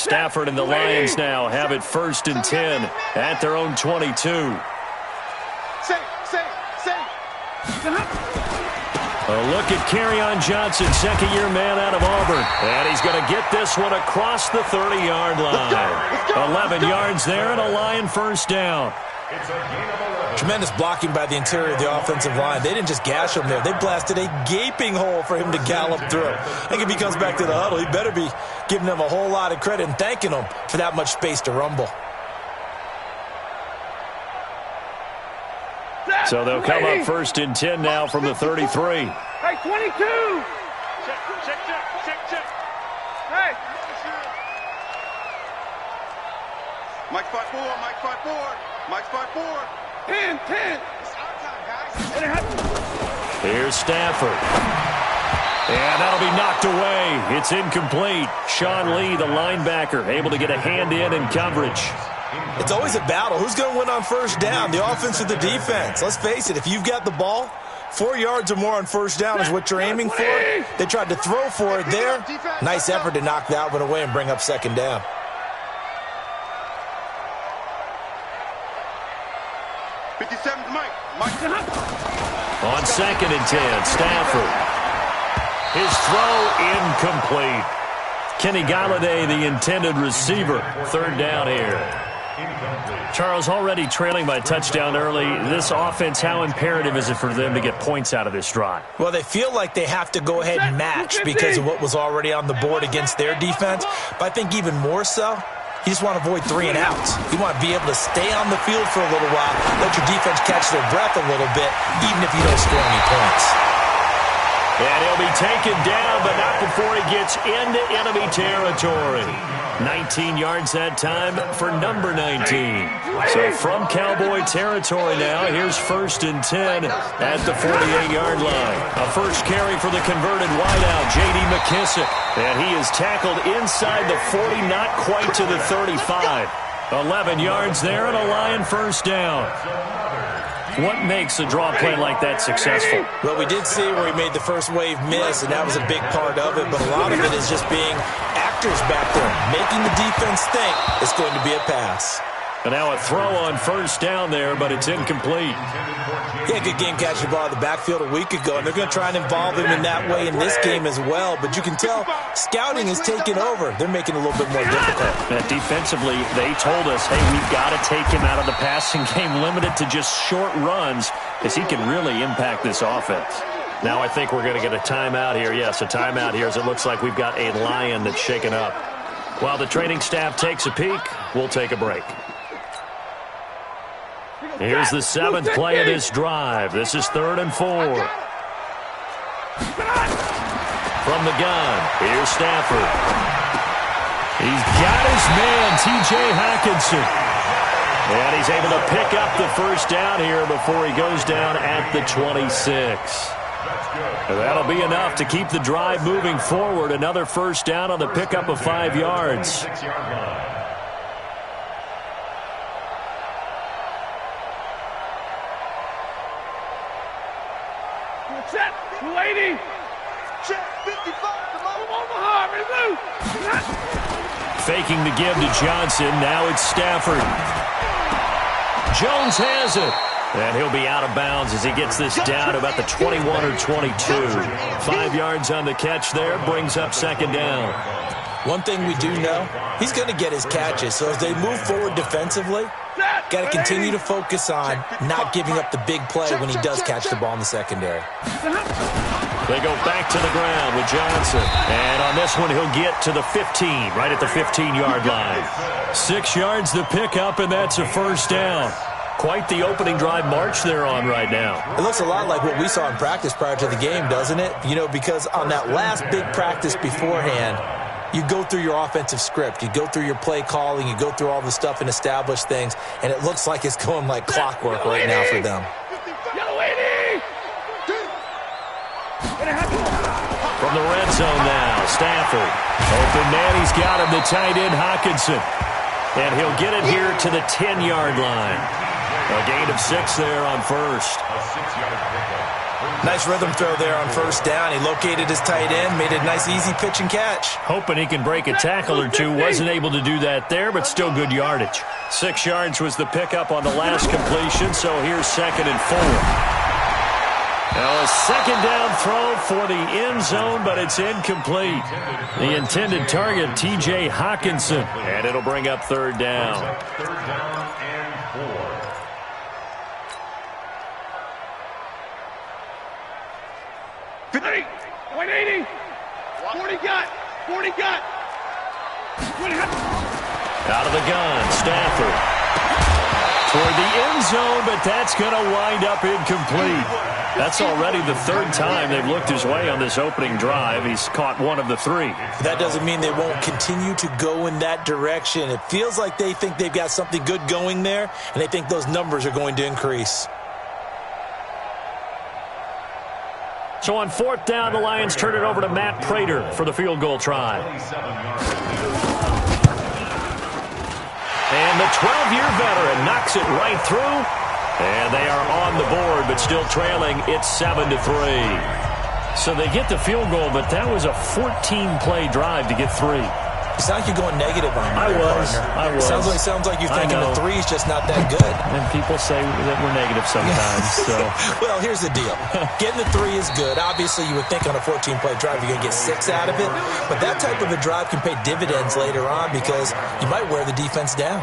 Stafford and the Lions now have it 1st and 10 at their own 22. A look at Kerryon Johnson, second-year man out of Auburn. And he's going to get this one across the 30-yard line. 11 yards there and a Lion first down. Tremendous blocking by the interior of the offensive line. They didn't just gash him there. They blasted a gaping hole for him to gallop through. I think if he comes back to the huddle, he better be giving them a whole lot of credit and thanking them for that much space to rumble. So they'll come up 1st and 10 now from the 33. Hey, 22! Check. Hey! Mike's 5-4, Mike's 5-4, Mike's 5-4. 10. It's our time, guys. Here's Stafford. And that'll be knocked away. It's incomplete. Sean Lee, the linebacker, able to get a hand in coverage. It's always a battle. Who's going to win on first down, the offense or the defense? Let's face it, if you've got the ball, 4 yards or more on first down is what you're aiming for. They tried to throw for it there. Nice effort to knock that one away and bring up second down. On 2nd and 10, Stafford. His throw incomplete. Kenny Galladay, the intended receiver. 3rd down here. Charles, already trailing by touchdown early. This offense, how imperative is it for them to get points out of this drive? Well, they feel like they have to go ahead and match because of what was already on the board against their defense. But I think even more so, you just want to avoid 3 and outs. You want to be able to stay on the field for a little while, let your defense catch their breath a little bit, even if you don't score any points. And he'll be taken down, but not before he gets into enemy territory. 19 yards that time for number 19. So from Cowboy territory now, here's 1st and 10 at the 48-yard line. A first carry for the converted wideout, J.D. McKissick. And he is tackled inside the 40, not quite to the 35. 11 yards there and a Lion first down. What makes a draw play like that successful? Well, we did see where he made the first wave miss, and that was a big part of it. But a lot of it is just being actors back there, making the defense think it's going to be a pass. And now a throw on first down there, but it's incomplete. Yeah, good game catching the ball in the backfield a week ago, and they're going to try and involve him in that way in this game as well. But you can tell scouting is taking over. They're making it a little bit more difficult. Defensively, they told us, hey, we've got to take him out of the passing game, limited to just short runs, because he can really impact this offense. Now I think we're going to get a timeout here. Yes, a timeout here, as it looks like we've got a Lion that's shaken up. While the training staff takes a peek, we'll take a break. Here's the 7th play of this drive. This is 3rd and 4. From the gun, here's Stafford. He's got his man, T.J. Hockenson. And he's able to pick up the first down here before he goes down at the 26. And that'll be enough to keep the drive moving forward. Another first down on the pickup of 5 yards. Set, 280. Check, 55, come on, Omaha, ready to move. Faking the give to Johnson. Now it's Stafford. Jones has it. And he'll be out of bounds as he gets this down to about the 21 or 22. 5 yards on the catch there, brings up second down. One thing we do know, he's going to get his catches. So as they move forward defensively, got to continue to focus on not giving up the big play when he does catch the ball in the secondary. They go back to the ground with Johnson. And on this one, he'll get to the 15, right at the 15-yard line. 6 yards to pick up, and that's a first down. Quite the opening drive march they're on right now. It looks a lot like what we saw in practice prior to the game, doesn't it? You know, because on that last big practice beforehand, you go through your offensive script. You go through your play calling. You go through all the stuff and establish things. And it looks like it's going like clockwork right now for them. From the red zone now, Stafford. Open man, he's got him, the tight end, Hockenson. And he'll get it here to the 10-yard line. A gain of 6 there on first. Nice rhythm throw there on first down. He located his tight end, made a nice easy pitch and catch. Hoping he can break a tackle or two. Wasn't able to do that there, but still good yardage. 6 yards was the pickup on the last completion, so here's 2nd and 4. Now a second down throw for the end zone, but it's incomplete. The intended target, T.J. Hawkinson. And it'll bring up 3rd down. 3rd down and 4. Hey, 180. 40 got. 40 got. Out of the gun, Stafford. Toward the end zone, but that's going to wind up incomplete. That's already the 3rd time they've looked his way on this opening drive. He's caught 1 of the 3. That doesn't mean they won't continue to go in that direction. It feels like they think they've got something good going there, and they think those numbers are going to increase. So on 4th down, the Lions turn it over to Matt Prater for the field goal try. And the 12-year veteran knocks it right through. And they are on the board, but still trailing. It's 7-3. So they get the field goal, but that was a 14-play drive to get 3. It sounds like you're going negative on me. I was. Sounds like you're thinking the 3 is just not that good. And people say that we're negative sometimes. So, well, here's the deal. Getting the 3 is good. Obviously, you would think on a 14-play drive you're going to get 6 out of it. But that type of a drive can pay dividends later on because you might wear the defense down.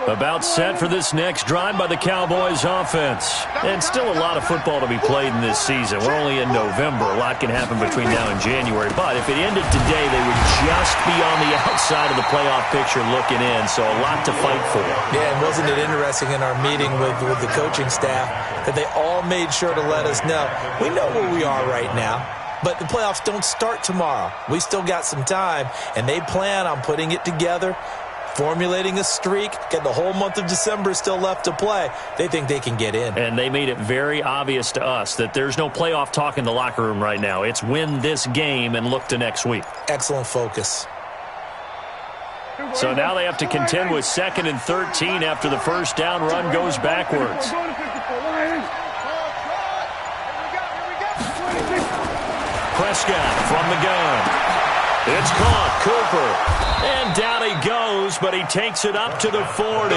About set for this next drive by the Cowboys offense. And still a lot of football to be played in this season. We're only in November. A lot can happen between now and January. But if it ended today, they would just be on the outside of the playoff picture looking in. So a lot to fight for. Yeah, and wasn't it interesting in our meeting with the coaching staff that they all made sure to let us know, we know where we are right now. But the playoffs don't start tomorrow. We still got some time, and they plan on putting it together, formulating a streak, getting the whole month of December still left to play. They think they can get in. And they made it very obvious to us that there's no playoff talk in the locker room right now. It's win this game and look to next week. Excellent focus. So now they have to contend with 2nd and 13 after the first down run goes backwards. Prescott from the gun. It's caught. Cooper. And down he goes, but he takes it up to the 40.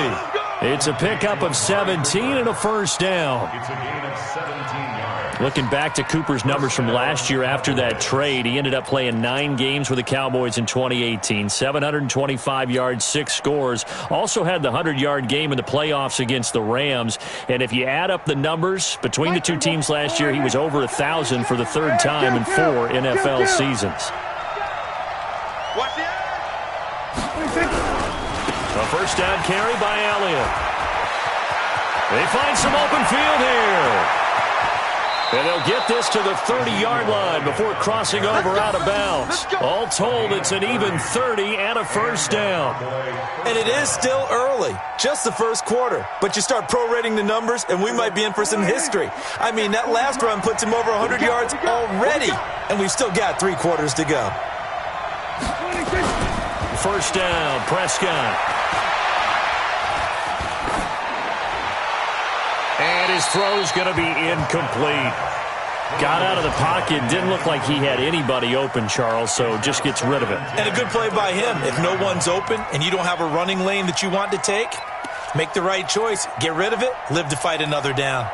It's a pickup of 17 and a first down. It's a gain of 17 yards. Looking back to Cooper's numbers from last year after that trade, he ended up playing 9 games with the Cowboys in 2018. 725 yards, 6 scores. Also had the 100-yard game in the playoffs against the Rams. And if you add up the numbers between the two teams last year, he was over 1,000 for the 3rd time in 4 NFL seasons. Watch the A first down carry by Elliott. They find some open field here. And they'll get this to the 30-yard line before crossing over out of bounds. All told, it's an even 30 and a first down. And it is still early, just the first quarter. But you start prorating the numbers, and we might be in for some history. I mean, that last run puts him over 100 yards already, and we've still got 3 quarters to go. First down, Prescott. And his throw's going to be incomplete. Got out of the pocket. Didn't look like he had anybody open, Charles, so just gets rid of it. And a good play by him. If no one's open and you don't have a running lane that you want to take, make the right choice. Get rid of it. Live to fight another down.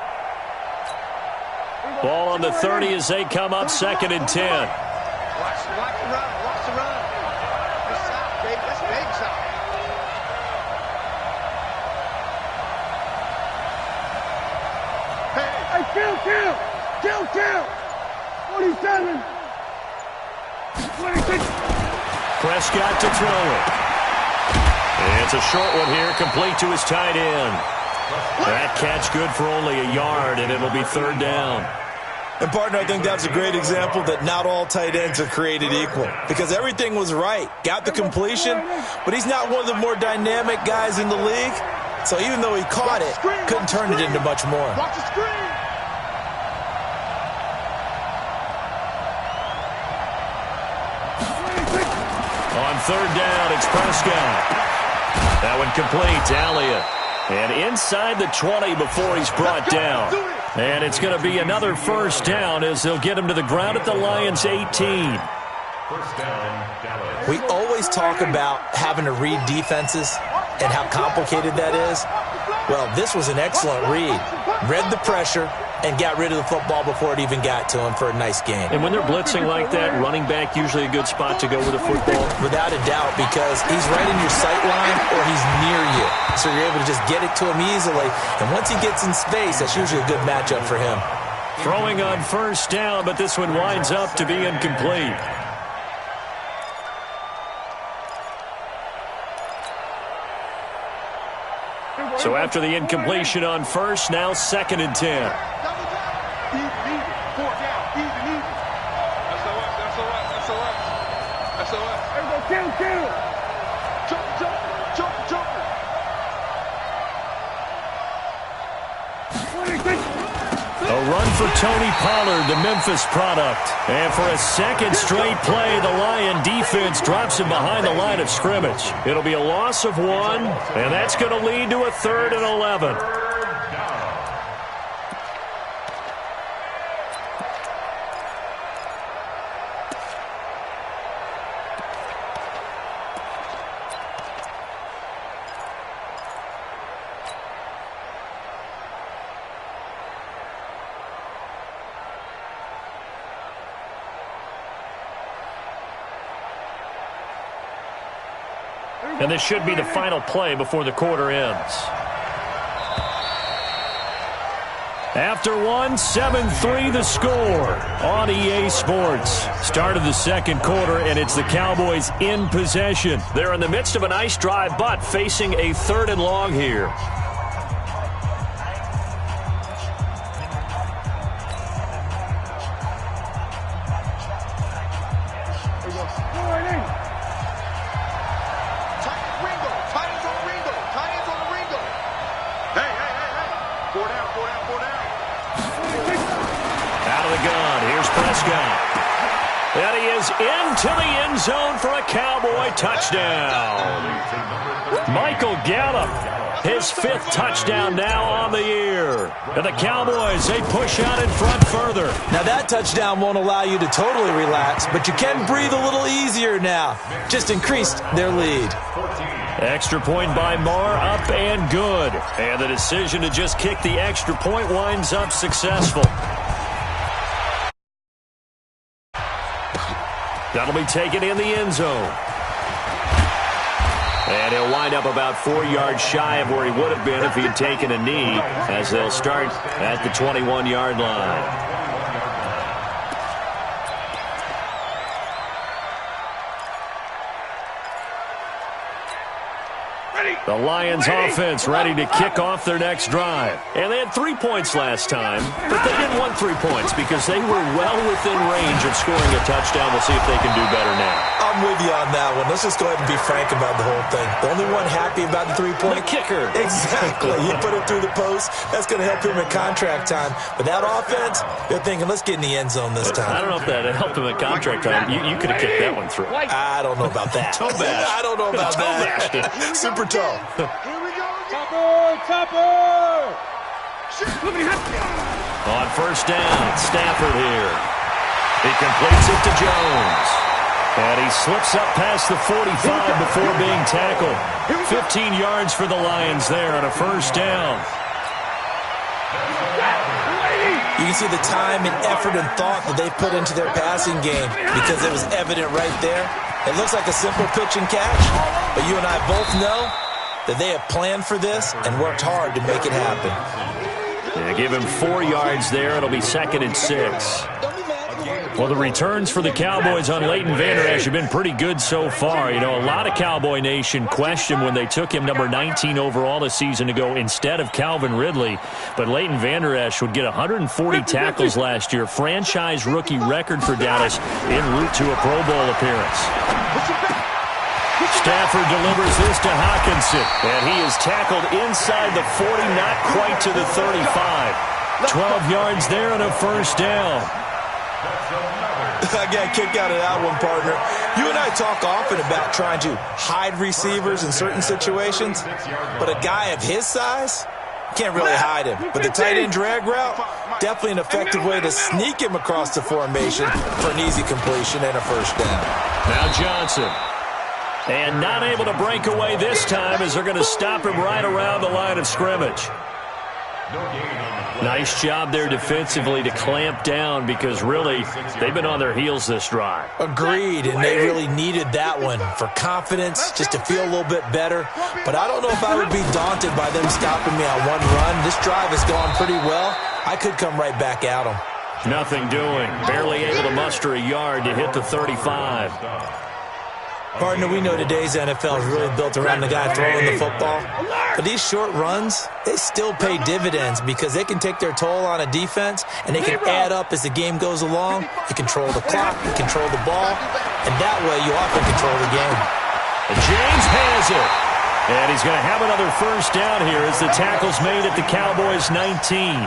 Ball on the 30 as they come up 2nd and 10. Watch the run. Watch the run. That's out, baby. That's big shot. Hey, kill. 47. 26. Prescott to throw it. And it's a short one here, complete to his tight end. That catch good for only a yard, and it'll be 3rd down. And, partner, I think that's a great example that not all tight ends are created equal. Because everything was right. Got the completion, but he's not one of the more dynamic guys in the league. So even though he caught it, couldn't turn it into much more. Watch the screen. On 3rd down, it's Prescott. That one complete to Elliott. And inside the 20 before he's brought down. And it's going to be another first down as they'll get him to the ground at the Lions' 18. First down, Dallas. We always talk about having to read defenses and how complicated that is. Well, this was an excellent read. Read the pressure and got rid of the football before it even got to him for a nice gain. And when they're blitzing like that, running back usually a good spot to go with the football? Without a doubt, because he's right in your sight line or he's near you. So you're able to just get it to him easily. And once he gets in space, that's usually a good matchup for him. Throwing on first down, but this one winds up to be incomplete. So after the incompletion on first, now 2nd and 10. Easy, easy. 4 down. Easy, easy. That's all right. That's all right. That's all right. That's all right. There we go. Kill, kill. Jump, jump, jump, jump. A run for Tony Pollard, the Memphis product. And for a second straight play, the Lion defense drops him behind the line of scrimmage. It'll be a loss of 1, and that's going to lead to a 3rd and 11. And this should be the final play before the quarter ends. After 1, 7-3 the score on EA Sports. Start of the second quarter, and it's the Cowboys in possession. They're in the midst of a nice drive, but facing a 3rd and long here. Into the end zone for a Cowboy touchdown. Michael Gallup, his 5th touchdown now on the year. And the Cowboys, they push out in front further. Now that touchdown won't allow you to totally relax, but you can breathe a little easier now. Just increased their lead. Extra point by Marr, up and good. And the decision to just kick the extra point winds up successful. That'll be taken in the end zone. And he'll wind up about 4 yards shy of where he would have been if he had taken a knee, as they'll start at the 21-yard line. The Lions offense ready to kick off their next drive. And they had 3 points last time, but they didn't want 3 points because they were well within range of scoring a touchdown. We'll see if they can do better now. I'm with you on that one. Let's just go ahead and be frank about the whole thing. The only one happy about the 3-point? The kicker. Exactly. He put it through the post. That's going to help him in contract time. But that offense, they're thinking, let's get in the end zone this time. I don't know if that helped him in contract time. You could have kicked that one through. I don't know about that. Toe bash. I don't know about that. Super toe. Here we go. Topper. On first down, Stafford here. He completes it to Jones. And he slips up past the 45 before being tackled. 15 yards for the Lions there on a first down. You can see the time and effort and thought that they put into their passing game because it was evident right there. It looks like a simple pitch and catch, but you and I both know that they have planned for this and worked hard to make it happen. Yeah, give him 4 yards there. It'll be 2nd and 6. Well, the returns for the Cowboys on Leighton Vander Esch have been pretty good so far. You know, a lot of Cowboy Nation questioned when they took him number 19 overall a season ago instead of Calvin Ridley. But Leighton Vander Esch would get 140 tackles last year, franchise rookie record for Dallas en route to a Pro Bowl appearance. Stafford delivers this to Hockenson, and he is tackled inside the 40, not quite to the 35. 12 yards there and a first down. I got a kick out of that one, partner. You and I talk often about trying to hide receivers in certain situations, but a guy of his size can't really hide him. But the tight end drag route, definitely an effective way to sneak him across the formation for an easy completion and a first down. Now Johnson. And not able to break away this time as they're going to stop him right around the line of scrimmage. Nice job there defensively to clamp down because really they've been on their heels this drive. Agreed, and they really needed that one for confidence, just to feel a little bit better. But I don't know if I would be daunted by them stopping me on one run. This drive has gone pretty well. I could come right back at them. Nothing doing. Barely able to muster a yard to hit the 35. Partner, we know today's NFL is really built around the guy throwing the football. But these short runs, they still pay dividends because they can take their toll on a defense, and they can add up as the game goes along. You control the clock, you control the ball, and that way you often control the game. And James has it. And he's going to have another first down here as the tackle's made at the Cowboys' 19.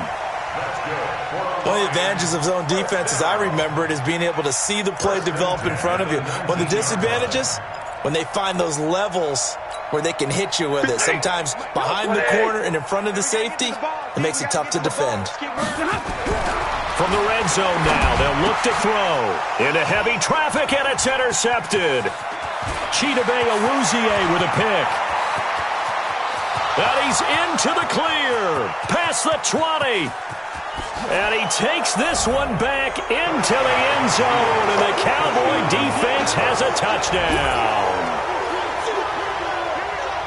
One of the advantages of zone defense, as I remember it, is being able to see the play develop in front of you. One of the disadvantages, when they find those levels where they can hit you with it, sometimes behind the corner and in front of the safety, it makes it tough to defend. From the red zone now, they'll look to throw. Into heavy traffic, and it's intercepted. Chidobe Awuzie with a pick. And he's into the clear. Past the 20. And he takes this one back into the end zone, and the Cowboy defense has a touchdown.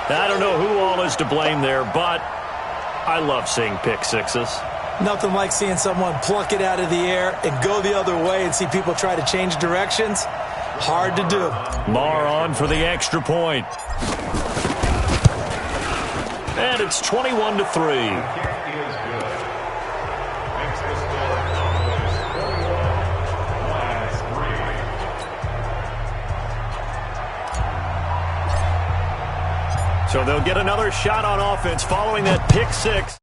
I don't know who all is to blame there, but I love seeing pick sixes. Nothing like seeing someone pluck it out of the air and go the other way and see people try to change directions. Hard to do. Marr on for the extra point. And it's 21-3. So they'll get another shot on offense following that pick six.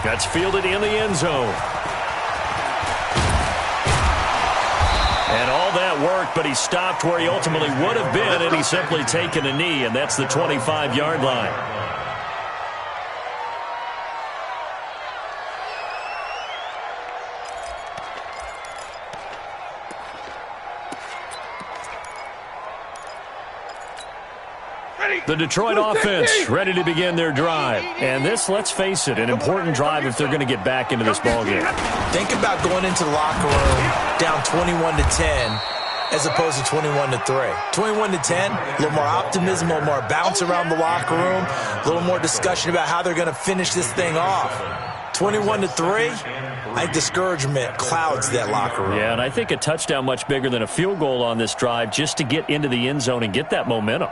That's fielded in the end zone. And all that worked, but he stopped where he ultimately would have been, and he's simply taken a knee, and that's the 25-yard line. The Detroit offense ready to begin their drive. And this, let's face it, an important drive if they're going to get back into this ballgame. Think about going into the locker room down 21-10 as opposed to 21-3. 21-10, a little more optimism, a little more bounce around the locker room, a little more discussion about how they're going to finish this thing off. 21-3, I think discouragement clouds that locker room. Yeah, and I think a touchdown much bigger than a field goal on this drive just to get into the end zone and get that momentum.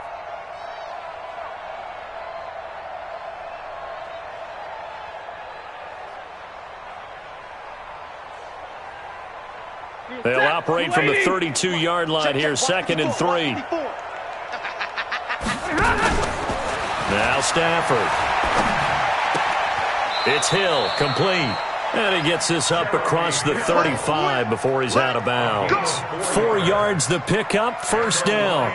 They'll operate from the 32-yard line here, 2nd and 3. Now Stafford. It's Hill, complete. And he gets this up across the 35 before he's out of bounds. 4 yards the pickup, first down.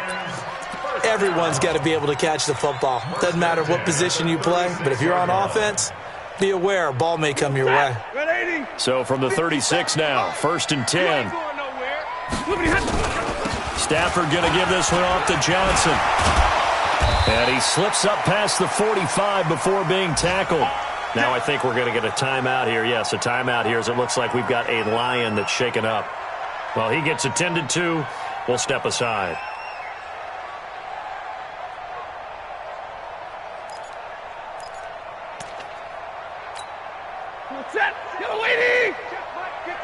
Everyone's got to be able to catch the football. Doesn't matter what position you play, but if you're on offense, be aware a ball may come your way. So from the 36 now, 1st and 10. Stafford going to give this one off to Johnson. And he slips up past the 45 before being tackled. Now I think we're going to get a timeout here. Yes, a timeout here as it looks like we've got a Lion that's shaken up. Well, he gets attended to. We'll step aside. Set. Yellow lady.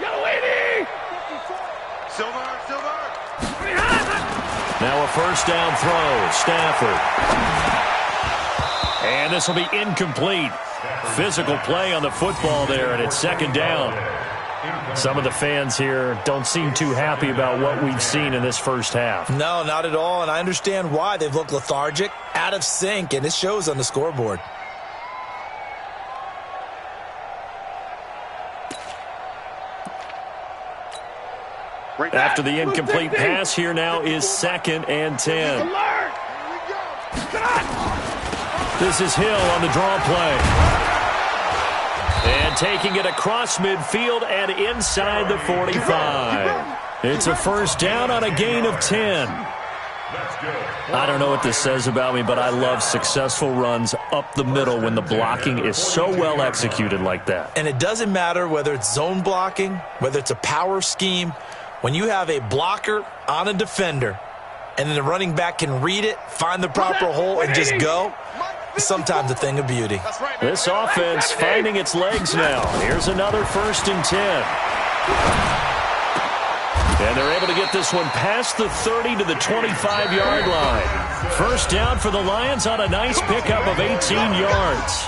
Yellow lady. Silver. Now a first down throw. Stafford. And this will be incomplete. Physical play on the football there, and it's 2nd down. Some of the fans here don't seem too happy about what we've seen in this first half. No, not at all, and I understand why. They've looked lethargic, out of sync, and it shows on the scoreboard. After the incomplete pass, here now is 2nd and 10. This is Hill on the draw play. And taking it across midfield and inside the 45. It's a first down on a gain of 10. I don't know what this says about me, but I love successful runs up the middle when the blocking is so well executed like that. And it doesn't matter whether it's zone blocking, whether it's a power scheme. When you have a blocker on a defender and then the running back can read it, find the proper hole, and just go, it's sometimes a thing of beauty. This offense finding its legs now. Here's another 1st and 10. And they're able to get this one past the 30 to the 25-yard line. First down for the Lions on a nice pickup of 18 yards.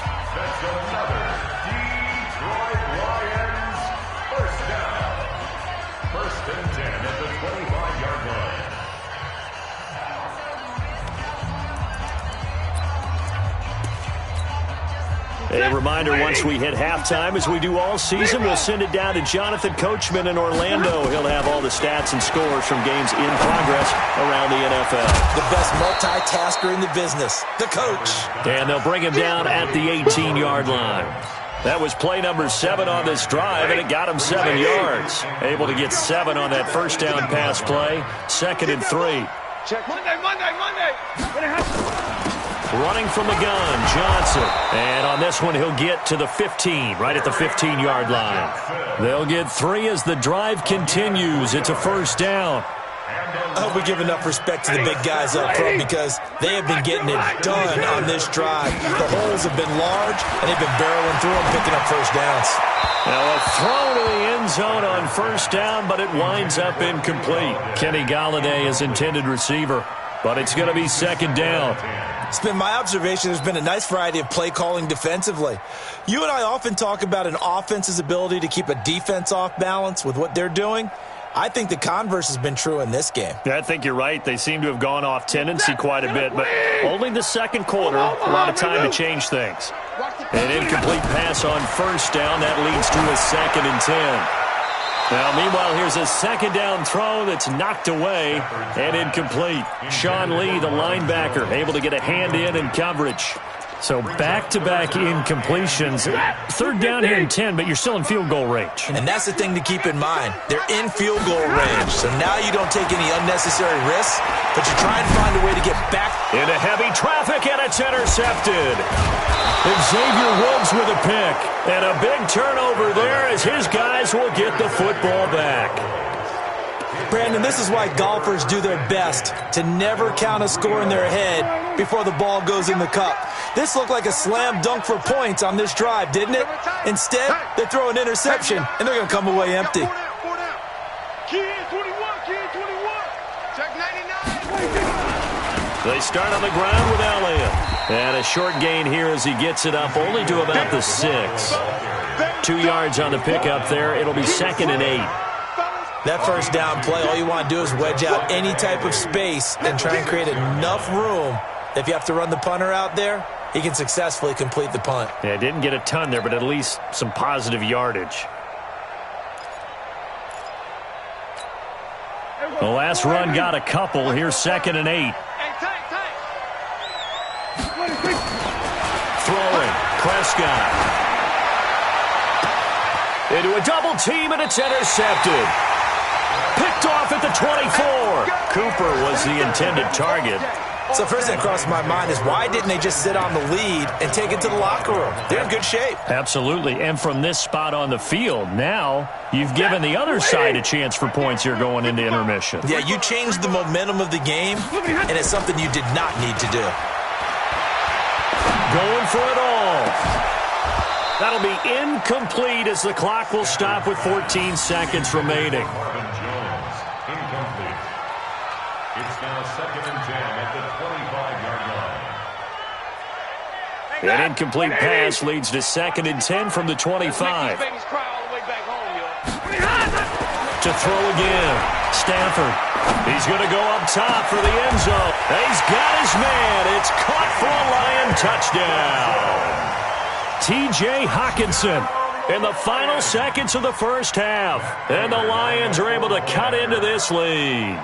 A reminder, once we hit halftime, as we do all season, we'll send it down to Jonathan Coachman in Orlando. He'll have all the stats and scores from games in progress around the NFL. The best multitasker in the business, the coach. And they'll bring him down at the 18-yard line. That was play number 7 on this drive, and it got him 7 yards. Able to get 7 on that first down pass play. 2nd and 3. Monday. Running from the gun, Johnson. And on this one, he'll get to the 15, right at the 15-yard line. They'll get 3 as the drive continues. It's a first down. I hope we give enough respect to the big guys up front because they have been getting it done on this drive. The holes have been large, and they've been barreling through them, picking up first downs. Now a throw to the end zone on first down, but it winds up incomplete. Kenny Galladay is intended receiver, but it's going to be 2nd down. It's been my observation there's been a nice variety of play calling defensively. You and I often talk about an offense's ability to keep a defense off balance with what they're doing. I think the converse has been true in this game. Yeah, I think you're right. They seem to have gone off tendency quite a bit, but only the second quarter, a lot of time to change things. An incomplete pass on first down. That leads to a 2nd and 10. Now, meanwhile, here's a 2nd down throw that's knocked away and incomplete. Sean Lee, the linebacker, able to get a hand in coverage. So back-to-back incompletions. 3rd down here and 10, but you're still in field goal range. And that's the thing to keep in mind. They're in field goal range. So now you don't take any unnecessary risks, but you try and find a way to get back. Into heavy traffic, and it's intercepted. Xavier Woods with a pick. And a big turnover there as his guys will get the football back. Brandon, this is why golfers do their best to never count a score in their head before the ball goes in the cup. This looked like a slam dunk for points on this drive, didn't it? Instead, they throw an interception, and they're going to come away empty. Check 99. They start on the ground with Elliott. And a short gain here as he gets it up only to about the 6. 2 yards on the pickup there. It'll be 2nd and 8. That first down play, all you want to do is wedge out any type of space and try and create enough room. If you have to run the punter out there, he can successfully complete the punt. Yeah, didn't get a ton there, but at least some positive yardage. The last run got a couple. Here's 2nd and 8. Throwing. Prescott. Into a double team, and it's intercepted. Picked off at the 24. Cooper was the intended target. So first thing that crossed my mind is why didn't they just sit on the lead and take it to the locker room? They're in good shape. Absolutely. And from this spot on the field, now you've given the other side a chance for points here going into intermission. Yeah, you changed the momentum of the game, and it's something you did not need to do. Going for it all. That'll be incomplete as the clock will stop with 14 seconds remaining. Incomplete. It's now 2nd and 10 at the 25-yard line. An incomplete pass leads to 2nd and 10 from the 25. To throw again. Stafford. He's going to go up top for the end zone. He's got his man. It's caught for a Lion touchdown. T.J. Hockenson. in the final seconds of the first half. And the Lions are able to cut into this lead.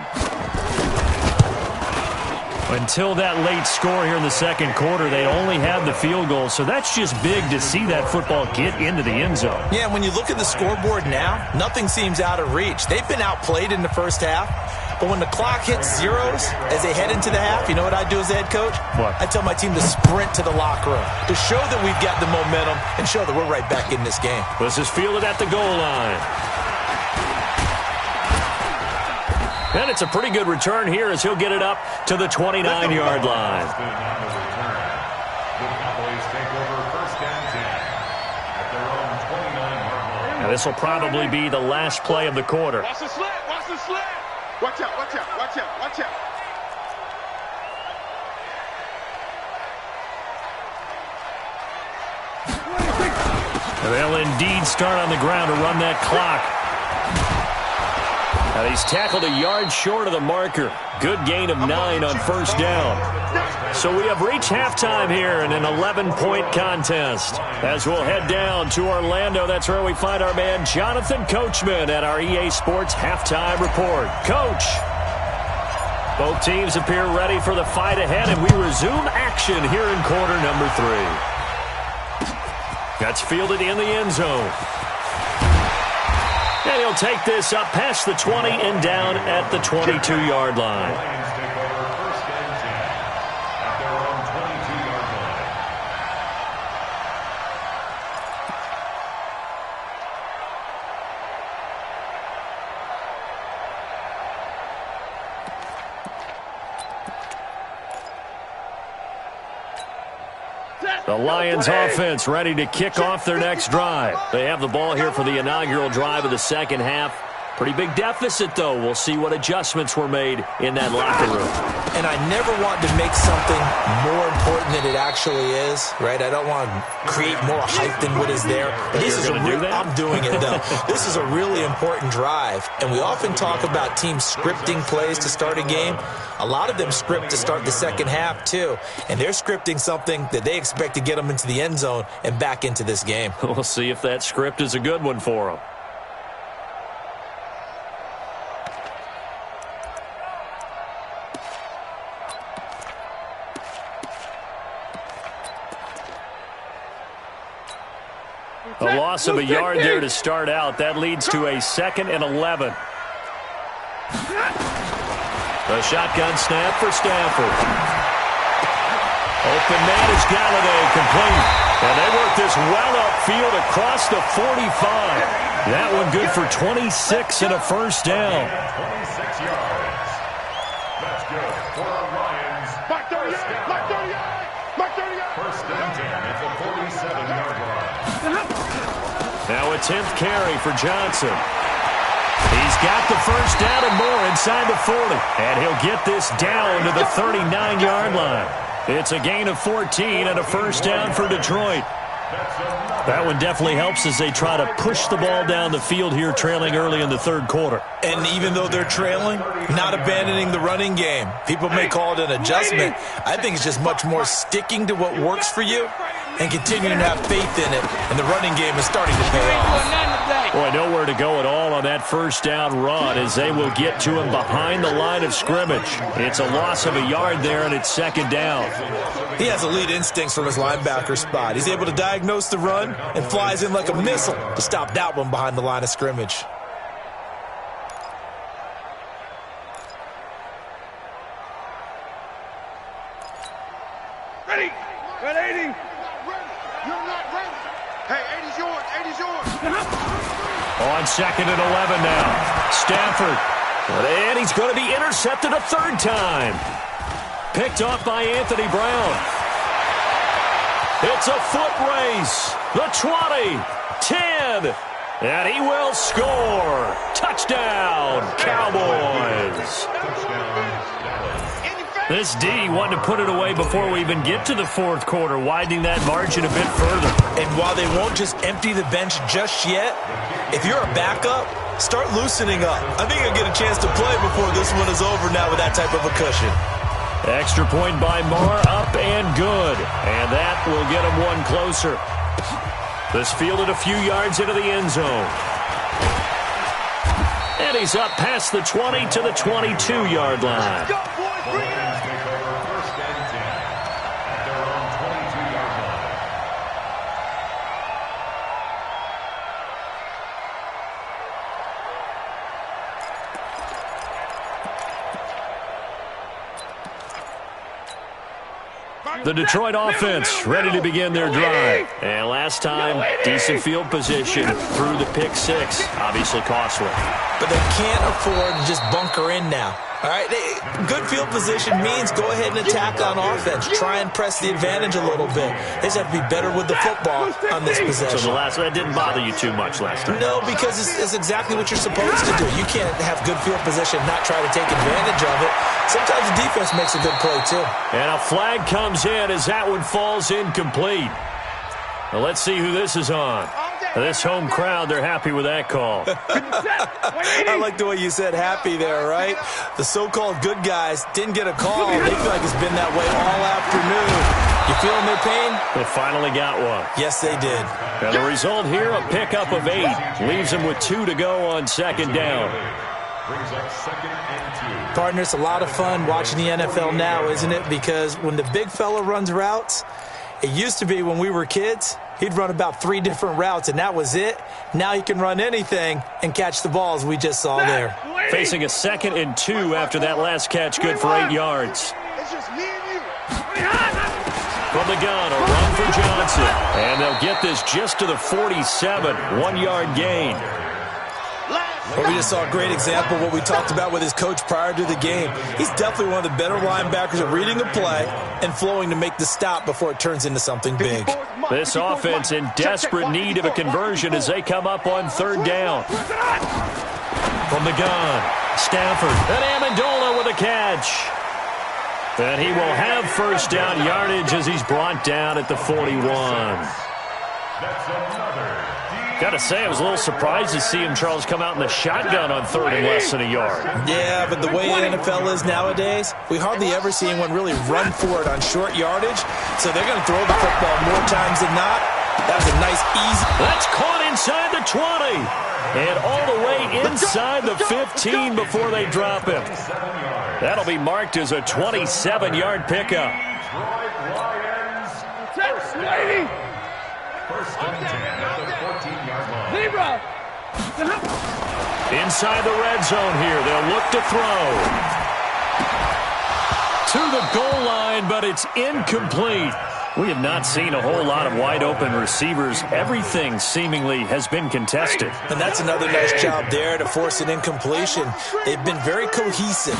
Until that late score here in the second quarter, they only had the field goal, so that's just big to see that football get into the end zone. Yeah, when you look at the scoreboard now, nothing seems out of reach. They've been outplayed in the first half, but when the clock hits zeros as they head into the half, you know what I do as the head coach? What? I tell my team to sprint to the locker room to show that we've got the momentum and show that we're right back in this game. This is fielded at the goal line. And it's a pretty good return here as he'll get it up to the 29-yard line. The Cowboys take over first and 10 at their own 29-yard line. Now this will probably be the last play of the quarter. Watch the slant. Watch the slant. Watch out. Watch out. Watch out. Watch out. They'll indeed start on the ground to run that clock. Now he's tackled a yard short of the marker. Good gain of 9 on first down. So we have reached halftime here in an 11-point contest. As we'll head down to Orlando, that's where we find our man Jonathan Coachman at our EA Sports Halftime Report. Coach, both teams appear ready for the fight ahead, and we resume action here in quarter number 3. That's fielded in the end zone. And he'll take this up past the 20 and down at the 22-yard line. Lions take over first and 10 at their own 22-yard line. The Lions offense ready to kick off their next drive. They have the ball here for the inaugural drive of the second half. Pretty big deficit, though. We'll see what adjustments were made in that locker room. And I never want to make something more important than it actually is, right? I don't want to create more hype than what is there. This is I'm doing it, though. This is a really important drive, and we often talk about teams scripting plays to start a game. A lot of them script to start the second half, too, and they're scripting something that they expect to get them into the end zone and back into this game. We'll see if that script is a good one for them. A loss of a yard there to start out. That leads to a 2nd and 11. A shotgun snap for Stafford. Open man is Galladay, complete. And they work this well upfield across the 45. That one good for 26 and a first down. 26 yards. That's good for the Lions. Mark 38. Mark 38. Mark 38. First and 10 at the 47-yard line. Now a 10th carry for Johnson. He's got the first down and more inside the 40. And he'll get this down to the 39-yard line. It's a gain of 14 and a first down for Detroit. That one definitely helps as they try to push the ball down the field here, trailing early in the third quarter. And even though they're trailing, not abandoning the running game. People may call it an adjustment. I think it's just much more sticking to what works for you and continuing to have faith in it. And the running game is starting to pay off. Boy, nowhere to go at all on that first down run as they will get to him behind the line of scrimmage. It's a loss of a yard there, and it's second down. He has elite instincts from his linebacker spot. He's able to diagnose the run and flies in like a missile to stop that one behind the line of scrimmage. Ready. Got 80. You're not ready. Hey, 80's yours. 80's yours. On 2nd and 11 now. Stafford. And he's going to be intercepted a third time. Picked off by Anthony Brown. It's a foot race. The 20, 10, and he will score. Touchdown, Cowboys. This D wanted to put it away before we even get to the fourth quarter, widening that margin a bit further. And while they won't just empty the bench just yet, if you're a backup, start loosening up. I think you'll get a chance to play before this one is over now with that type of a cushion. Extra point by Marr, up and good. And that will get him one closer. This fielded a few yards into the end zone. And he's up past the 20 to the 22-yard line. The Detroit offense ready to begin their drive. And last time, decent field position through the pick six. Obviously costly. But they can't afford to just bunker in now. All right, good field position means go ahead and attack on offense. Try and press the advantage a little bit. They just have to be better with the football on this possession. So that didn't bother you too much last time? No, because it's exactly what you're supposed to do. You can't have good field position, not try to take advantage of it. Sometimes the defense makes a good play, too. And a flag comes in as that one falls incomplete. Well, let's see who this is on. This home crowd, they're happy with that call. I like the way you said happy there, right? The so-called good guys didn't get a call. They feel like it's been that way all afternoon. You feeling their pain? They finally got one. Yes, they did. And the result here, a pickup of 8. Leaves them with 2 to go on second down. Brings up 2nd and 2. Partner, it's a lot of fun watching the NFL now, isn't it? Because when the big fella runs routes, it used to be when we were kids, he'd run about 3 different routes, and that was it. Now he can run anything and catch the balls we just saw there. Facing a 2nd and 2 after that last catch, good for 8 yards. It's just me and you. From the gun, a run for Johnson. And they'll get this just to the 47, 1-yard gain. Well, we just saw a great example of what we talked about with his coach prior to the game. He's definitely one of the better linebackers at reading a play and flowing to make the stop before it turns into something big. This offense in desperate need of a conversion as they come up on 3rd down. From the gun, Stafford and Amendola with a catch. And he will have first down yardage as he's brought down at the 41. That's another. Got to say, I was a little surprised to see him, Charles, come out in the shotgun on 3rd and less than a yard. Yeah, but the way the NFL is nowadays, we hardly ever see anyone really run for it on short yardage. So they're going to throw the football more times than not. That was a nice, easy. That's caught inside the 20. And all the way inside the 15 before they drop him. That'll be marked as a 27-yard pickup. First and 10 at the 14-yard line. Inside the red zone here. They'll look to throw. To the goal line, but it's incomplete. We have not seen a whole lot of wide-open receivers. Everything seemingly has been contested. And that's another nice job there to force an incompletion. They've been very cohesive,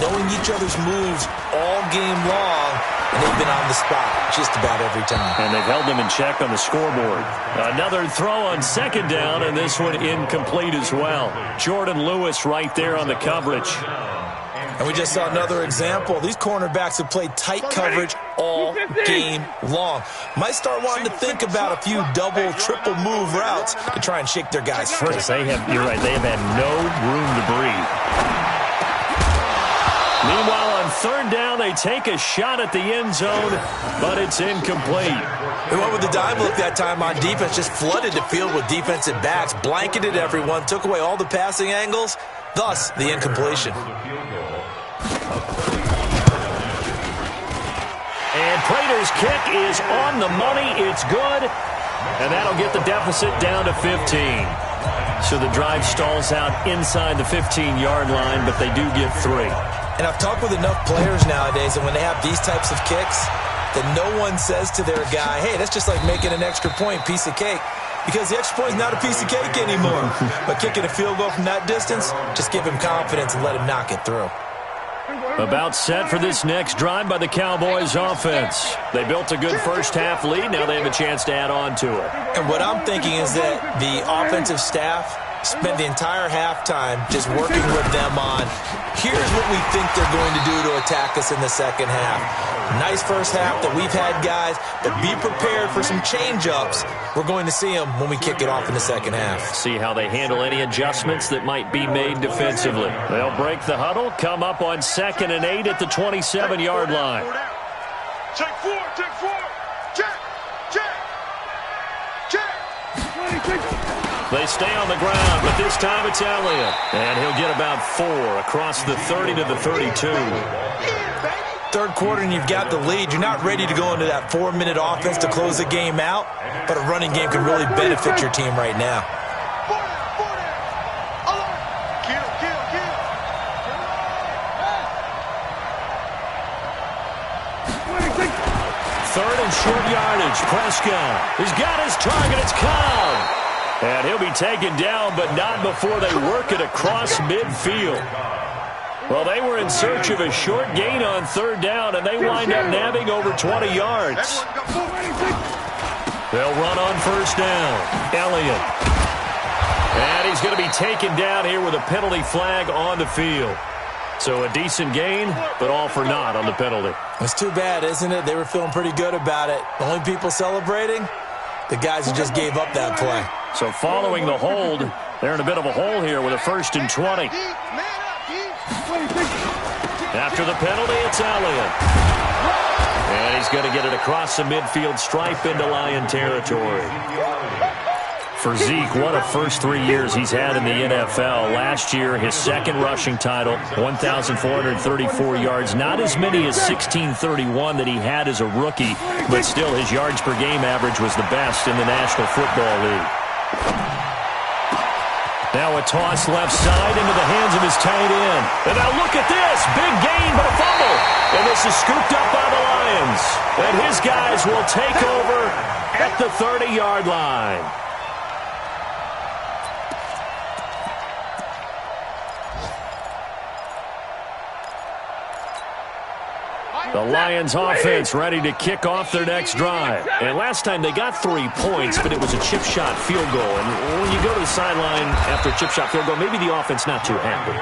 knowing each other's moves all game long, and they've been on the spot just about every time. And they've held them in check on the scoreboard. Another throw on 2nd down, and this one incomplete as well. Jordan Lewis right there on the coverage. And we just saw another example. These cornerbacks have played tight coverage all game long. Might start wanting to think about a few double, triple move routes to try and shake their guys free. You're right, they have had no room to breathe. Meanwhile, on 3rd down, they take a shot at the end zone, but it's incomplete. They went with the dime look that time on defense, just flooded the field with defensive backs, blanketed everyone, took away all the passing angles, thus the incompletion. And Prater's kick is on the money. It's good. And that'll get the deficit down to 15. So the drive stalls out inside the 15-yard line, but they do get 3. And I've talked with enough players nowadays, and when they have these types of kicks, that no one says to their guy, hey, that's just like making an extra point, piece of cake. Because the extra point is not a piece of cake anymore. But kicking a field goal from that distance, just give him confidence and let him knock it through. About set for this next drive by the Cowboys offense. They built a good first-half lead. Now they have a chance to add on to it. And what I'm thinking is that the offensive staff spent the entire halftime just working with them on, here's what we think they're going to do to attack us in the second half. Nice first half that we've had, guys, but be prepared for some change-ups. We're going to see them when we kick it off in the second half. See how they handle any adjustments that might be made defensively. They'll break the huddle, come up on 2nd and 8 at the 27-yard line. Check 4, check 4. Check, check, check. They stay on the ground, but this time it's Elliott. And he'll get about 4 across the 30 to the 32. Third quarter and you've got the lead. You're not ready to go into that 4-minute offense to close the game out, but a running game can really benefit your team right now. Third and short yardage. Prescott. He's got his target. It's Cobb. And he'll be taken down, but not before they work it across midfield. Well, they were in search of a short gain on third down, and they wind up nabbing over 20 yards. They'll run on first down. Elliott. And he's going to be taken down here with a penalty flag on the field. So a decent gain, but all for naught on the penalty. It's too bad, isn't it? They were feeling pretty good about it. The only people celebrating, the guys who just gave up that play. So following the hold, they're in a bit of a hole here with a 1st and 20. After the penalty, it's Elliott. And he's going to get it across the midfield stripe into Lion territory. For Zeke, what a first 3 years he's had in the NFL. Last year, his second rushing title, 1,434 yards. Not as many as 1,631 that he had as a rookie, but still his yards per game average was the best in the National Football League. Now a toss left side into the hands of his tight end. And now look at this. Big gain, but a fumble. And this is scooped up by the Lions. And his guys will take over at the 30-yard line. The Lions offense ready to kick off their next drive. And last time they got 3 points, but it was a chip shot field goal. And when you go to the sideline after a chip shot field goal, maybe the offense not too happy.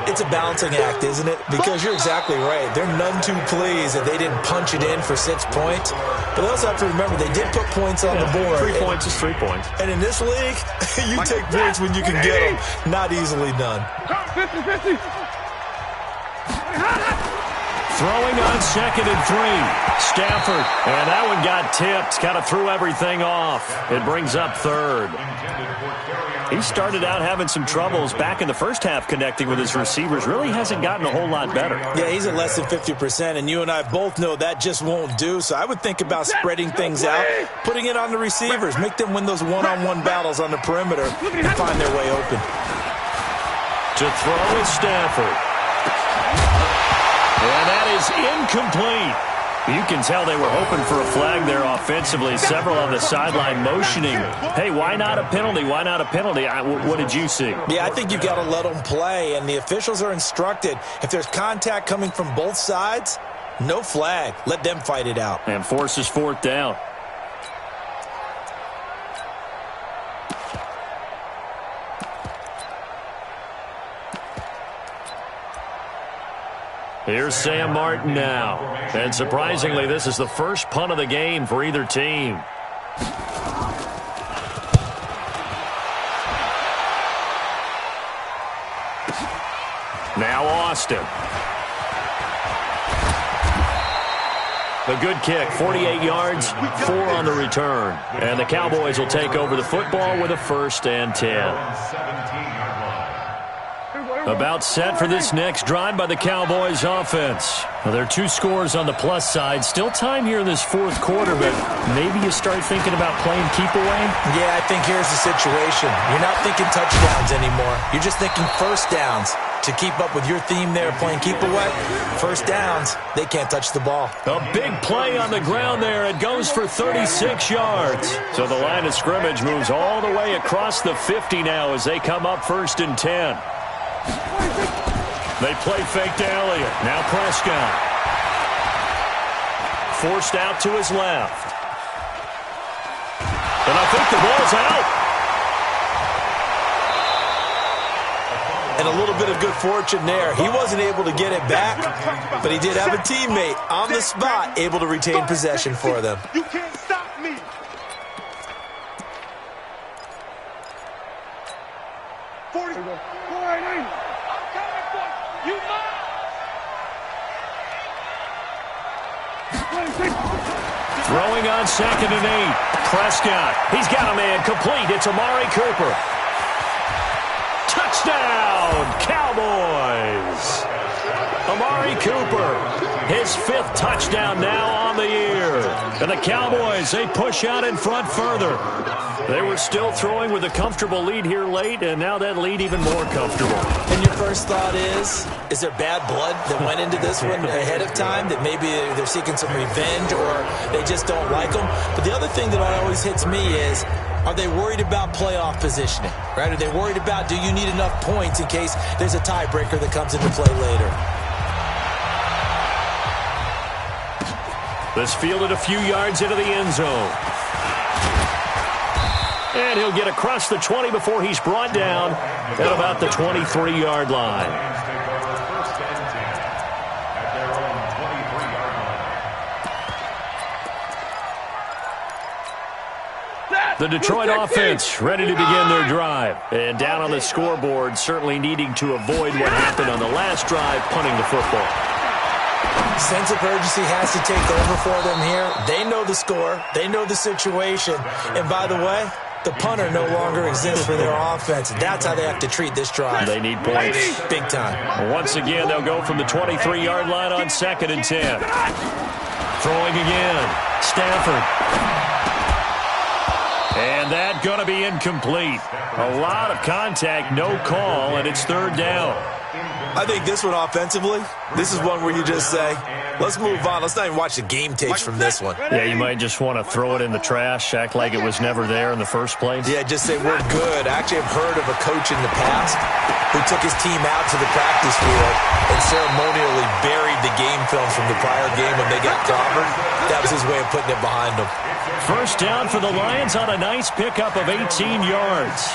It's a balancing act, isn't it? Because you're exactly right. They're none too pleased that they didn't punch it in for 6 points. But they also have to remember they did put points on the board. 3 points is 3 points. And in this league, you take points when you can get them. Not easily done. 50-50. Throwing on 2nd and 3. Stafford. And that one got tipped. Kind of threw everything off. It brings up 3rd. He started out having some troubles back in the first half connecting with his receivers. Really hasn't gotten a whole lot better. Yeah, he's at less than 50%, and you and I both know that just won't do. So I would think about spreading things out, putting it on the receivers, make them win those one-on-one battles on the perimeter and find their way open. To throw is Stafford. And that is incomplete. You can tell they were hoping for a flag there offensively. Several on the sideline motioning. Hey, why not a penalty? Why not a penalty? What did you see? Yeah, I think you've got to let them play, and the officials are instructed. If there's contact coming from both sides, no flag. Let them fight it out. And forces 4th down. Here's Sam Martin now. And surprisingly, this is the first punt of the game for either team. Now Austin. A good kick, 48 yards, 4 on the return. And the Cowboys will take over the football with a 1st and 10. About set for this next drive by the Cowboys offense. Well, there are 2 scores on the plus side. Still time here in this 4th quarter, but maybe you start thinking about playing keep away? Yeah, I think here's the situation. You're not thinking touchdowns anymore. You're just thinking first downs. To keep up with your theme there, playing keep away, first downs, they can't touch the ball. A big play on the ground there. It goes for 36 yards. So the line of scrimmage moves all the way across the 50 now as they come up 1st and 10. They play fake to Elliott. Now Prescott. Forced out to his left. And I think the ball's out. And a little bit of good fortune there. He wasn't able to get it back, but he did have a teammate on the spot able to retain possession for them. You can't stop me. Throwing on 2nd and 8. Prescott. He's got a man complete. It's Amari Cooper. Touchdown, Cowboys! Amari Cooper, his 5th touchdown now on the year. And the Cowboys, they push out in front further. They were still throwing with a comfortable lead here late, and now that lead even more comfortable. And your first thought is there bad blood that went into this one ahead of time, that maybe they're seeking some revenge or they just don't like them? But the other thing that always hits me is, are they worried about playoff positioning? Right? Are they worried about, do you need enough points in case there's a tiebreaker that comes into play later? This fielded a few yards into the end zone. And he'll get across the 20 before he's brought down at about the 23-yard line. The Detroit offense ready to begin their drive. And down on the scoreboard, certainly needing to avoid what happened on the last drive, punting the football. Sense of urgency has to take over for them here. They know the score. They know the situation. And by the way, the punter no longer exists for their offense. That's how they have to treat this drive. They need points. Big time. Once again, they'll go from the 23-yard line on 2nd and 10. Throwing again. Stafford. And that going to be incomplete. A lot of contact, no call, and it's 3rd down. I think this one offensively, this is one where you just say, let's move on. Let's not even watch the game tapes from this one. Yeah, you might just want to throw it in the trash, act like it was never there in the first place. Yeah, just say we're good. I actually have heard of a coach in the past who took his team out to the practice field and ceremonially buried the game film from the prior game when they got clobbered. That was his way of putting it behind them. First down for the Lions on a nice pickup of 18 yards.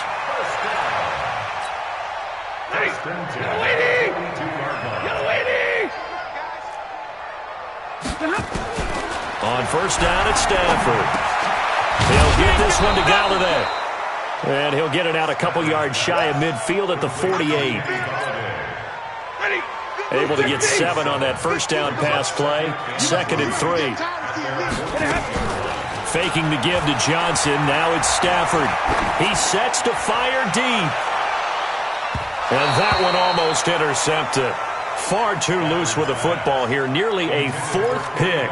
On first down, it's Stafford. He'll get this one to Galladay. And he'll get it out a couple yards shy of midfield at the 48. Able to get 7 on that first down pass play. 2nd and 3. Faking the give to Johnson. Now it's Stafford. He sets to fire deep. And that one almost intercepted. Far too loose with the football here. Nearly a 4th pick.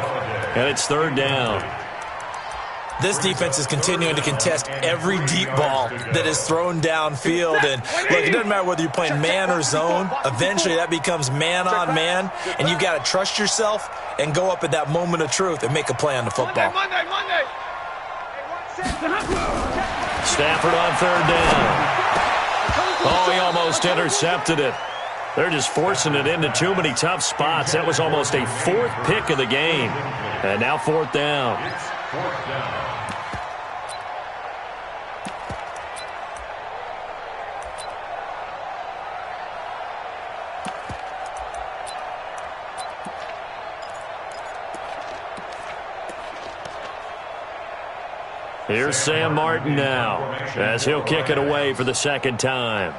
And it's 3rd down. This defense is continuing to contest every deep ball that is thrown downfield. And look, it doesn't matter whether you're playing man or zone. Eventually that becomes man on man. And you've got to trust yourself and go up at that moment of truth and make a play on the football. Monday. Stafford on 3rd down. Oh, he almost intercepted it. They're just forcing it into too many tough spots. That was almost a 4th pick of the game. And now 4th down. Here's Sam Martin now, as he'll kick it away for the 2nd time.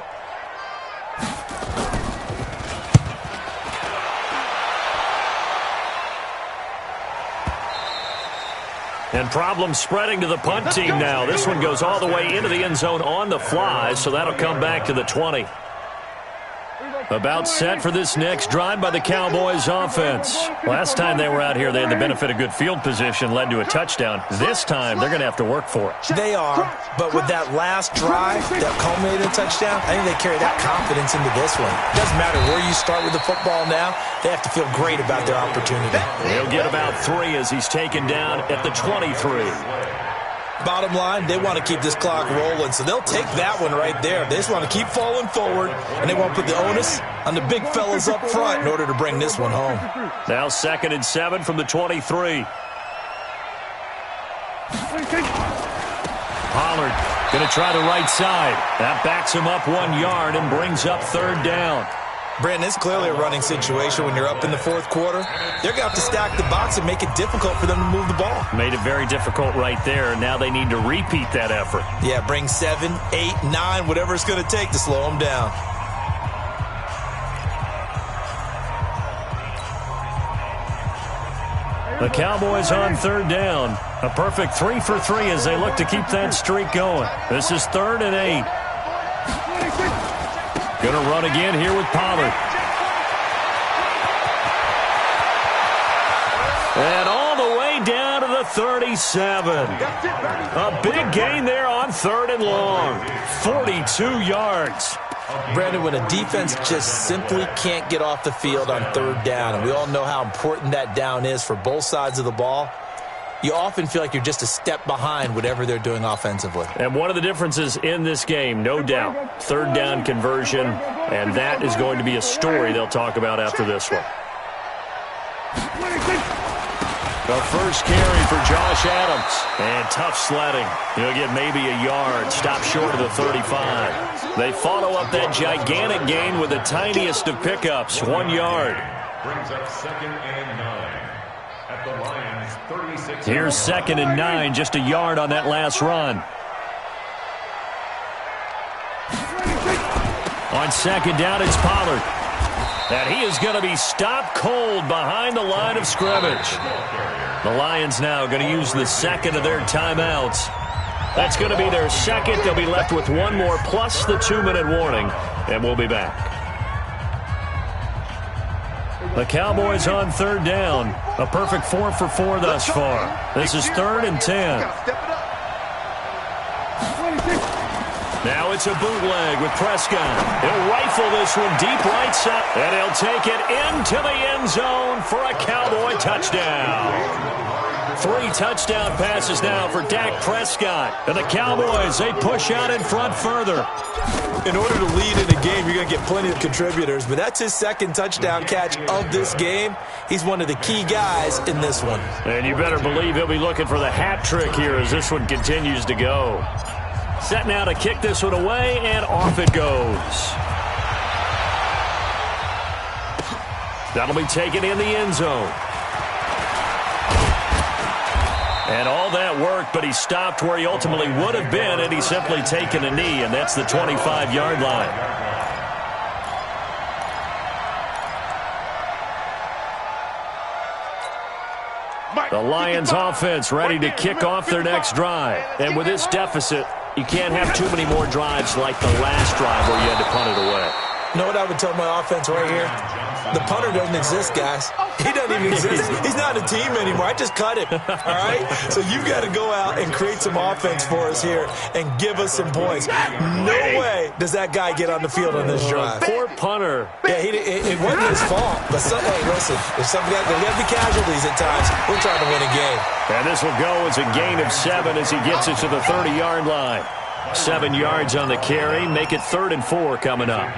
And problems spreading to the punt team now. This one goes all the way into the end zone on the fly, so that'll come back to the 20. About set for this next drive by the Cowboys offense. Last time they were out here, they had the benefit of good field position, led to a touchdown. This time, they're going to have to work for it. They are, but with that last drive that culminated in a touchdown, I think they carry that confidence into this one. It doesn't matter where you start with the football now. They have to feel great about their opportunity. He'll get about 3 as he's taken down at the 23. Bottom line, they want to keep this clock rolling, so they'll take that one right there. They just want to keep falling forward, and they want to put the onus on the big fellas up front in order to bring this one home. Now 2nd and 7 from the 23. Pollard going to try the right side. That backs him up 1 yard and brings up 3rd down. Brandon, it's clearly a running situation when you're up in the 4th quarter. They're going to have to stack the box and make it difficult for them to move the ball. Made it very difficult right there. Now they need to repeat that effort. Yeah, bring 7, 8, 9, whatever it's going to take to slow them down. The Cowboys on 3rd down. A perfect 3 for 3 as they look to keep that streak going. This is 3rd and 8. Going to run again here with Pollard. And all the way down to the 37. A big gain there on 3rd and long. 42 yards. Brandon, when a defense just simply can't get off the field on 3rd down, and we all know how important that down is for both sides of the ball, you often feel like you're just a step behind whatever they're doing offensively. And one of the differences in this game, no doubt, 3rd down conversion, and that is going to be a story they'll talk about after this one. The first carry for Josh Adams. And tough sledding. He'll get maybe a yard. Stop short of the 35. They follow up that gigantic gain with the tiniest of pickups. 1 yard. Brings up 2nd and 9. At the Lions, 36. Here's 2nd and 9. Just a yard on that last run. On 2nd down, it's Pollard. And he is going to be stopped cold behind the line of scrimmage. The Lions now going to use the 2nd of their timeouts. That's going to be their 2nd. They'll be left with 1 more plus the 2-minute warning. And we'll be back. The Cowboys on 3rd down. A perfect 4 for 4 thus far. This is 3rd and 10. Now it's a bootleg with Prescott. He'll rifle this one deep right side. And he'll take it into the end zone for a Cowboy touchdown. 3 touchdown passes now for Dak Prescott. And the Cowboys, they push out in front further. In order to lead in a game, you're going to get plenty of contributors, but that's his 2nd touchdown catch of this game. He's one of the key guys in this one. And you better believe he'll be looking for the hat trick here as this one continues to go. Set now to kick this one away, and off it goes. That'll be taken in the end zone. And all that worked, but he stopped where he ultimately would have been, and he's simply taken a knee, and that's the 25-yard line. The Lions offense ready to kick off their next drive. And with this deficit, you can't have too many more drives like the last drive where you had to punt it away. You know what I would tell my offense right here? The punter doesn't exist, guys. He doesn't even exist. He's not a team anymore. I just cut him, all right? So you've got to go out and create some offense for us here and give us some points. No way does that guy get on the field on this drive. Poor punter. Yeah, it wasn't his fault. But, hey, listen, there's got to be casualties at times. We're trying to win a game. And this will go as a gain of 7 as he gets it to the 30-yard line. 7 yards on the carry. Make it 3rd and 4 coming up.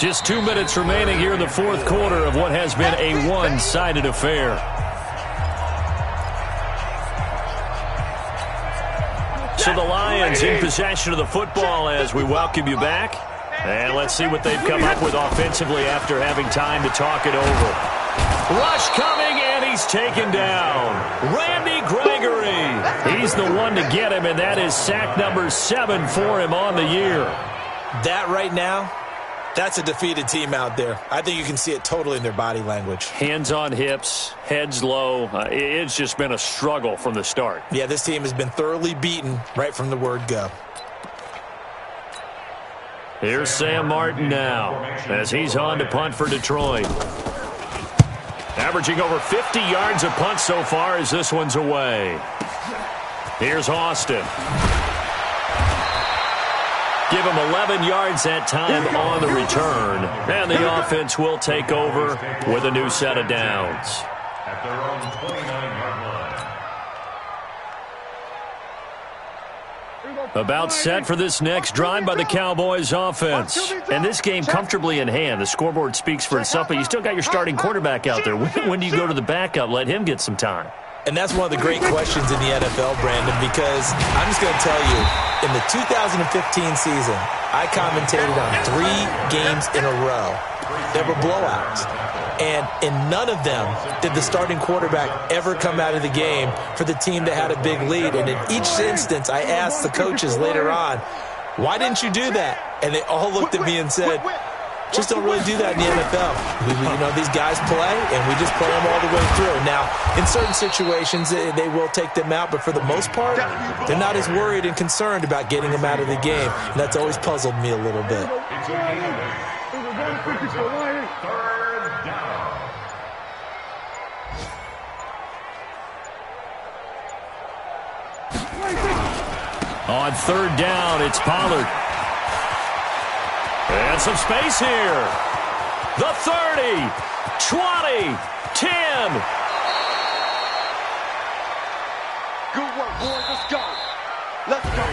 Just 2 minutes remaining here in the 4th quarter of what has been a one-sided affair. So the Lions in possession of the football as we welcome you back. And let's see what they've come up with offensively after having time to talk it over. Rush coming, and he's taken down. Randy Gregory. He's the one to get him, and that is sack number 7 for him on the year. That right now, that's a defeated team out there. I think you can see it totally in their body language. Hands on hips, heads low. It's just been a struggle from the start. Yeah, this team has been thoroughly beaten right from the word go. Here's Sam Martin now as he's on to punt for Detroit. Averaging over 50 yards a punt so far as this one's away. Here's Austin. Give him 11 yards that time on the return. And the offense will take over with a new set of downs. At their own 29-yard line. About set for this next drive by the Cowboys offense. And this game comfortably in hand. The scoreboard speaks for itself, but you still got your starting quarterback out there. When do you go to the backup? Let him get some time. And that's one of the great questions in the NFL, Brandon, because I'm just going to tell you, in the 2015 season, I commentated on 3 games in a row that were blowouts. And in none of them did the starting quarterback ever come out of the game for the team that had a big lead. And in each instance, I asked the coaches later on, why didn't you do that? And they all looked at me and said, Just don't really do that in the NFL. These guys play, and we just play them all the way through. Now, in certain situations, they will take them out, but for the most part, they're not as worried and concerned about getting them out of the game, and that's always puzzled me a little bit. Third down. On third down, it's Pollard. And some space here. The 30, 20, 10. Good work, boys. Let's go. Let's go.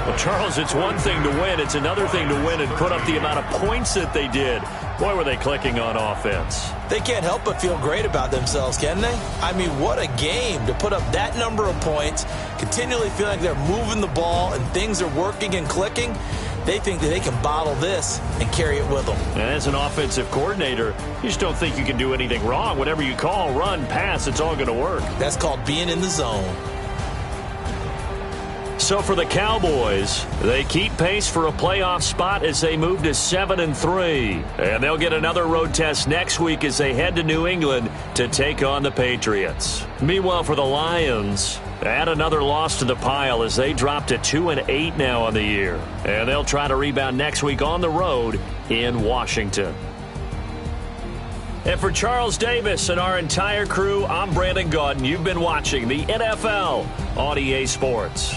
Well, Charles, it's one thing to win. It's another thing to win and put up the amount of points that they did. Boy, were they clicking on offense. They can't help but feel great about themselves, can they? I mean, what a game to put up that number of points, continually feeling like they're moving the ball and things are working and clicking. They think that they can bottle this and carry it with them. And as an offensive coordinator, you just don't think you can do anything wrong. Whatever you call, run, pass, it's all going to work. That's called being in the zone. So for the Cowboys, they keep pace for a playoff spot as they move to 7-3. And they'll get another road test next week as they head to New England to take on the Patriots. Meanwhile, for the Lions, add another loss to the pile as they drop to 2-8 now on the year. And they'll try to rebound next week on the road in Washington. And for Charles Davis and our entire crew, I'm Brandon Gaudin. You've been watching the NFL on EA Sports.